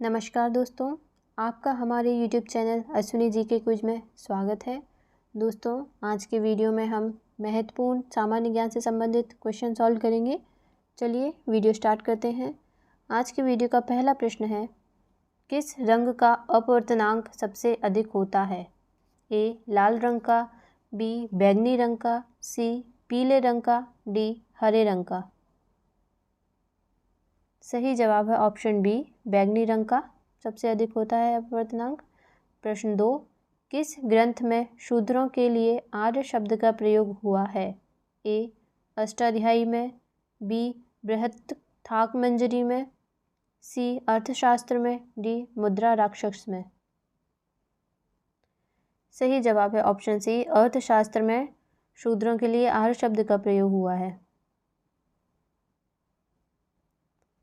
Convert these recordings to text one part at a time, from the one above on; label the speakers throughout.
Speaker 1: नमस्कार दोस्तों, आपका हमारे YouTube चैनल अश्विनी जी के क्विज में स्वागत है। दोस्तों, आज के वीडियो में हम महत्वपूर्ण सामान्य ज्ञान से संबंधित क्वेश्चन सॉल्व करेंगे। चलिए वीडियो स्टार्ट करते हैं। आज के वीडियो का पहला प्रश्न है, किस रंग का अपवर्तनांक सबसे अधिक होता है? ए लाल रंग का, बी बैंगनी रंग का, सी पीले रंग का, डी हरे रंग का। सही जवाब है ऑप्शन बी, बैंगनी रंग का सबसे अधिक होता है अपवर्तनांक। प्रश्न 2, किस ग्रंथ में शूद्रों के लिए आर्य शब्द का प्रयोग हुआ है? ए अष्टाध्यायी में, बी बृहत्थाकमंजरी में, सी अर्थशास्त्र में, डी मुद्रा राक्षस में। सही जवाब है ऑप्शन सी, अर्थशास्त्र में शूद्रों के लिए आर्य शब्द का प्रयोग हुआ है।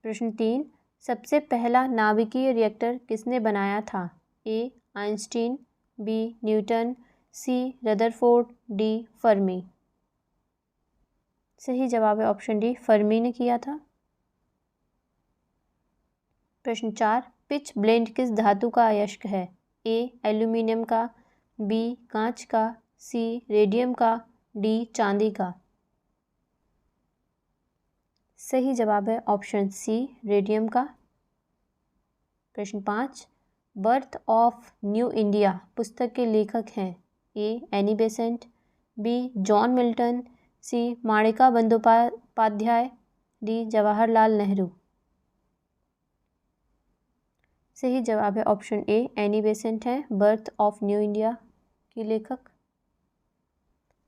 Speaker 1: प्रश्न 3, सबसे पहला नाभिकीय रिएक्टर किसने बनाया था? ए आइंस्टीन, बी न्यूटन, सी रदरफोर्ड, डी फर्मी। सही जवाब है ऑप्शन डी, फर्मी ने किया था। प्रश्न 4, पिच ब्लेंड किस धातु का अयस्क है? ए एल्यूमिनियम का, बी कांच का, सी रेडियम का, डी चांदी का। सही जवाब है ऑप्शन सी, रेडियम का। प्रश्न 5, बर्थ ऑफ न्यू इंडिया पुस्तक के लेखक हैं? A Annie Besant, B John Milton, C Manik Bandopadhyay, D Jawaharlal Nehru. सही जवाब है ऑप्शन ए, एनी बेसेंट है बर्थ ऑफ न्यू इंडिया की लेखक।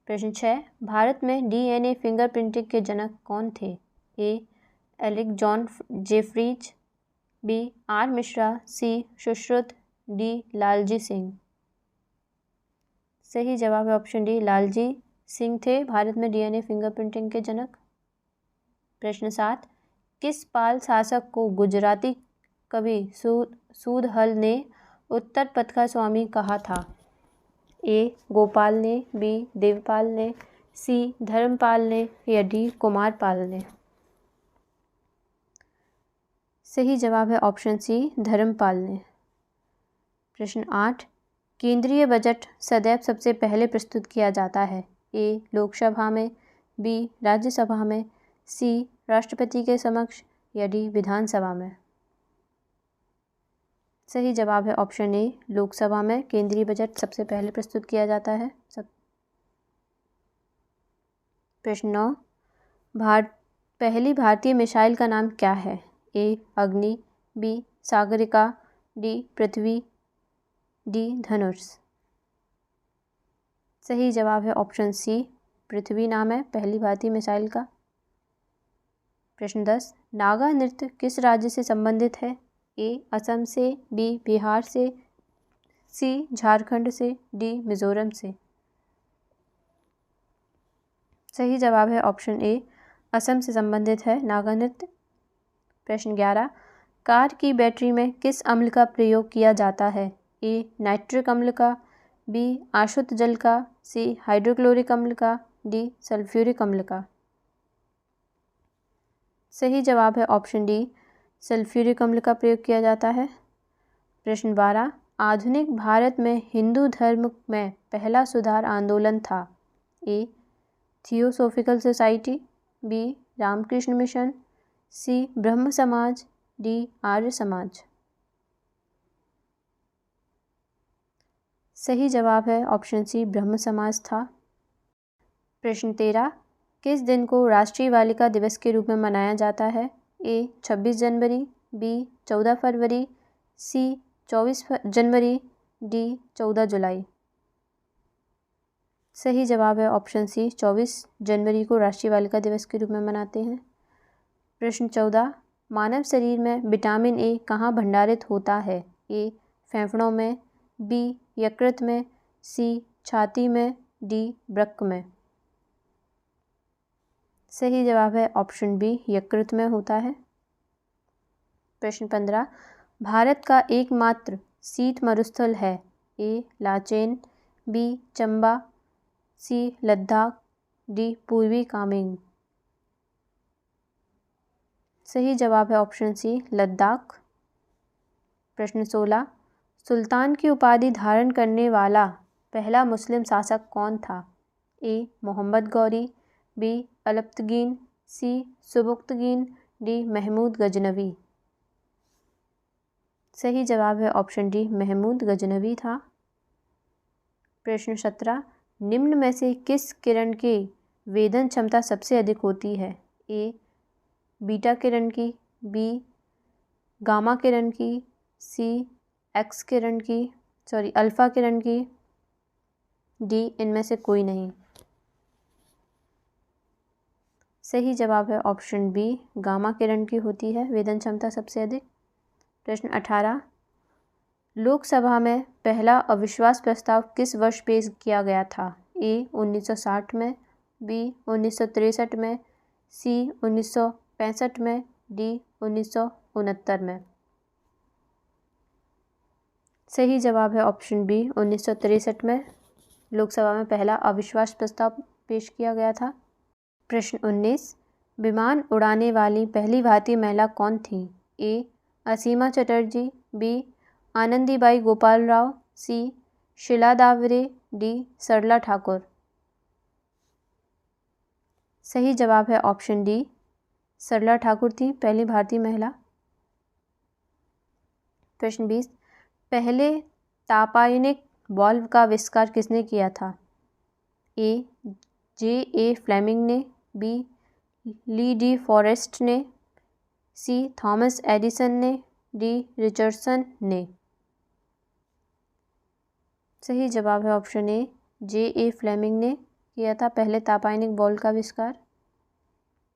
Speaker 1: प्रश्न 6, भारत में डीएनए फिंगरप्रिंटिंग के जनक कौन थे? A Alec John Jeffreys, B R Mishra, C Sushruta, D Lalji Singh. सही जवाब है ऑप्शन डी, लालजी सिंह थे भारत में डीएनए फिंगरप्रिंटिंग के जनक। प्रश्न 7, किस पाल शासक को गुजराती कवि सूदहल ने उत्तर पथ का स्वामी कहा था? ए गोपाल ने, बी देवपाल ने, सी धर्मपाल ने, या डी कुमारपाल ने। सही जवाब है ऑप्शन सी, धर्मपाल ने। प्रश्न 8, केंद्रीय बजट सदैव सबसे पहले प्रस्तुत किया जाता है? ए लोकसभा में, बी राज्यसभा में, सी राष्ट्रपति के समक्ष, या डी विधानसभा में। सही जवाब है ऑप्शन ए, लोकसभा में केंद्रीय बजट सबसे पहले प्रस्तुत किया जाता है। प्रश्न 9, पहली भारतीय मिसाइल का नाम क्या है? ए अग्नि, बी सागरिका, डी पृथ्वी, डी धनुष। सही जवाब है ऑप्शन सी, पृथ्वी नाम है पहली भारतीय मिसाइल का। प्रश्न 10, नागा नृत्य किस राज्य से संबंधित है? ए असम से, बी बिहार से, सी झारखंड से, डी मिजोरम से। सही जवाब है ऑप्शन ए, असम से संबंधित है नागा नृत्य। प्रश्न 11, कार की बैटरी में किस अम्ल का प्रयोग किया जाता है? ए नाइट्रिक अम्ल का, बी आशुत जल का, सी हाइड्रोक्लोरिक अम्ल का, डी सल्फ्यूरिक अम्ल का। सही जवाब है ऑप्शन डी, सल्फ्यूरिक अम्ल का प्रयोग किया जाता है। प्रश्न 12, आधुनिक भारत में हिंदू धर्म में पहला सुधार आंदोलन था? A theosophical society, B Ramakrishna mission, C Brahmo Samaj, D Arya Samaj. सही जवाब है ऑप्शन सी, ब्रह्म समाज था। प्रश्न 13, किस दिन को राष्ट्रीय बालिका दिवस के रूप में मनाया जाता है? ए 26 जनवरी, बी 14 फरवरी, सी 24 जनवरी, डी 14 जुलाई। सही जवाब है ऑप्शन सी, 24 जनवरी को राष्ट्रीय बालिका दिवस के रूप में मनाते हैं। प्रश्न 14, मानव शरीर में विटामिन ए कहाँ भंडारित होता है? ए फेफड़ों में, बी यकृत में, सी छाती में, डी वृक्क में। सही जवाब है ऑप्शन बी, यकृत में होता है। प्रश्न 15, भारत का एकमात्र शीत मरुस्थल है? ए लाचेन, बी चंबा, सी लद्दाख, डी पूर्वी कामेंग। सही जवाब है ऑप्शन सी, लद्दाख। प्रश्न 16, सुल्तान की उपाधि धारण करने वाला पहला मुस्लिम शासक कौन था? ए. मोहम्मद गौरी, बी. अलप्तगीन, सी. सुबुक्तगीन, डी. महमूद गजनवी। सही जवाब है ऑप्शन डी, महमूद गजनवी था। प्रश्न 17, निम्न में से किस किरण की वेदन क्षमता सबसे अधिक होती है? ए. बीटा किरण की, बी. गामा किरण की, सी. एक्स किरण की, अल्फा किरण की, डी. इनमें से कोई नहीं। सही जवाब है ऑप्शन बी, गामा किरण की होती है वेदन क्षमता सबसे अधिक। प्रश्न 18, लोकसभा में पहला अविश्वास प्रस्ताव किस वर्ष पेश किया गया था? ए. 1960 में, बी. 1963 में, सी. 1965 में, डी. 1969 में। सही जवाब है ऑप्शन बी, 1963 में लोकसभा में पहला अविश्वास प्रस्ताव पेश किया गया था। प्रश्न 19, विमान उड़ाने वाली पहली भारतीय महिला कौन थी? ए. असीमा चटर्जी, बी. आनंदीबाई गोपाल राव, सी. शीला दावरे, डी. सरला ठाकुर। सही जवाब है ऑप्शन डी, सरला ठाकुर थी पहली भारतीय महिला। प्रश्न 20, पहले तापायनिक वाल्व का आविष्कार किसने किया था? ए. J. A. फ्लेमिंग ने, बी. ली डी फॉरेस्ट ने, सी. थॉमस एडिसन ने, डी. रिचर्डसन ने। सही जवाब है option A, J. A. Fleming ने किया था पहले तापायनिक वाल्व का आविष्कार।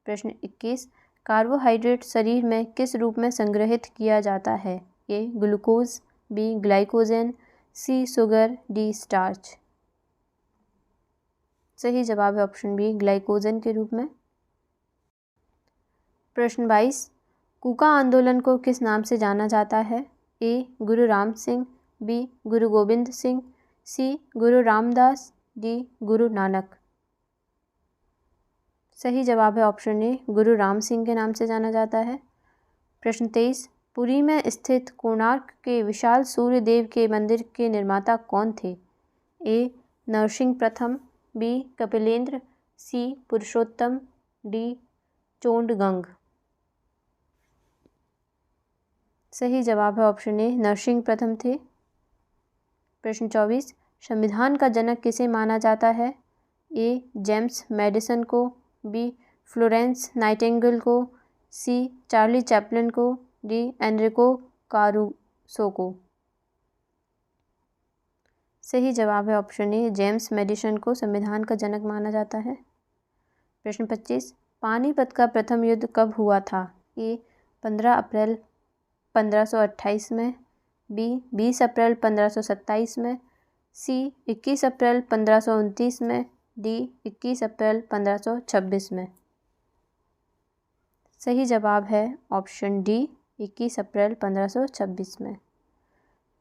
Speaker 1: प्रश्न 21, कार्बोहाइड्रेट शरीर में किस रूप में संग्रहित किया जाता है? A. Glucose, B. Glycogen, C. Sugar, D. Starch. सही जवाब है ऑप्शन बी, ग्लाइकोजन के रूप में। प्रश्न 22, कूका आंदोलन को किस नाम से जाना जाता है? ए. गुरु राम सिंह, बी. गुरु गोविंद सिंह, सी. गुरु रामदास, डी. गुरु नानक। सही जवाब है ऑप्शन ए, गुरु राम सिंह के नाम से जाना जाता है। प्रश्न 23, पुरी में स्थित कोणार्क के विशाल सूर्य देव के मंदिर के निर्माता कौन थे? ए. नरसिंह प्रथम, बी. कपिलेंद्र, सी. पुरुषोत्तम, डी. चोंडगंग। सही जवाब है ऑप्शन ए, नरसिंह प्रथम थे। प्रश्न 24, संविधान का जनक किसे माना जाता है? ए. जेम्स मैडिसन को, बी. फ्लोरेंस नाइटिंगेल को, सी. चार्ली चैपलिन को, डी. एनरिको कारूसो को। सही जवाब है ऑप्शन ए, जेम्स मैडिसन को संविधान का जनक माना जाता है। प्रश्न 25, पानीपत का प्रथम युद्ध कब हुआ था? ए. 15 अप्रैल 1528 में, बी. 20 अप्रैल 1527 में, सी. 21 अप्रैल 1529 में, डी. 21 अप्रैल 1526 में। सही जवाब है ऑप्शन डी, 21 अप्रैल 1526 में।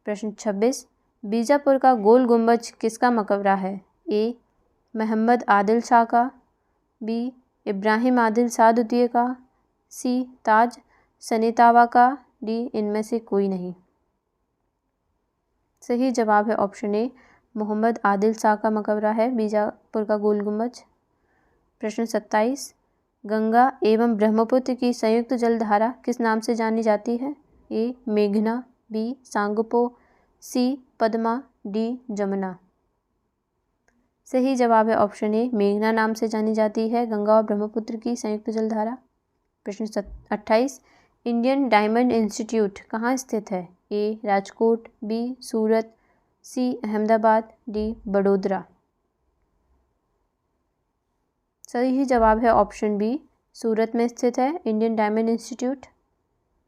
Speaker 1: प्रश्न 26, बीजापुर का गोल गुंबज किसका मकबरा है? ए. मोहम्मद आदिल शाह का, बी. इब्राहिम आदिल शाह द्वितीय का, सी. ताज सनीतावा का, डी. इनमें से कोई नहीं। सही जवाब है ऑप्शन ए, मोहम्मद आदिल शाह का मकबरा है बीजापुर का गोल गुंबज। प्रश्न 27, गंगा एवं ब्रह्मपुत्र की संयुक्त जलधारा किस नाम से जानी जाती है? ए. मेघना, बी. सांगपो, सी. पद्मा, डी. जमुना। सही जवाब है ऑप्शन ए, मेघना नाम से जानी जाती है गंगा और ब्रह्मपुत्र की संयुक्त जलधारा। प्रश्न 28, इंडियन डायमंड इंस्टीट्यूट कहाँ स्थित है? ए. राजकोट, बी. सूरत, सी. अहमदाबाद, डी. बड़ोदरा। सही जवाब है ऑप्शन बी, सूरत में स्थित है इंडियन डायमंड इंस्टीट्यूट।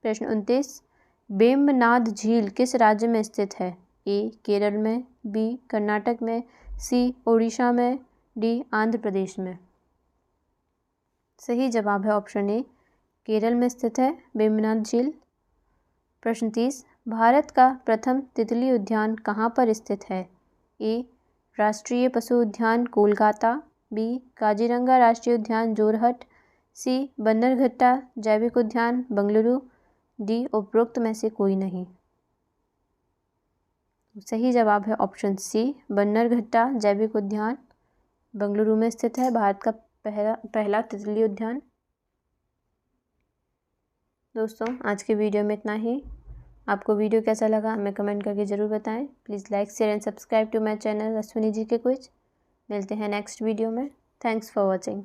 Speaker 1: प्रश्न 29, वेम्बनाड झील किस राज्य में स्थित है? ए. केरल में, बी. कर्नाटक में, सी. ओडिशा में, डी. आंध्र प्रदेश में। सही जवाब है ऑप्शन ए, केरल में स्थित है वेम्बनाड झील। प्रश्न 30, भारत का प्रथम तितली उद्यान कहाँ पर स्थित है? ए. राष्ट्रीय पशु उद्यान कोलकाता, बी. काजीरंगा राष्ट्रीय उद्यान जोरहट, सी. बन्नरघट्टा जैविक उद्यान बेंगलुरु, डी. उपरोक्त में से कोई नहीं। सही जवाब है ऑप्शन सी, बन्नरघट्टा जैविक उद्यान बेंगलुरु में स्थित है, भारत का पहला तितली उद्यान। दोस्तों आज के वीडियो में इतना ही। आपको वीडियो कैसा लगा हमें कमेंट करके ज़रूर बताएं। Please like share and subscribe to my channel Ashwini ji के क्विज। मिलते हैं नेक्स्ट वीडियो में। Thanks for watching.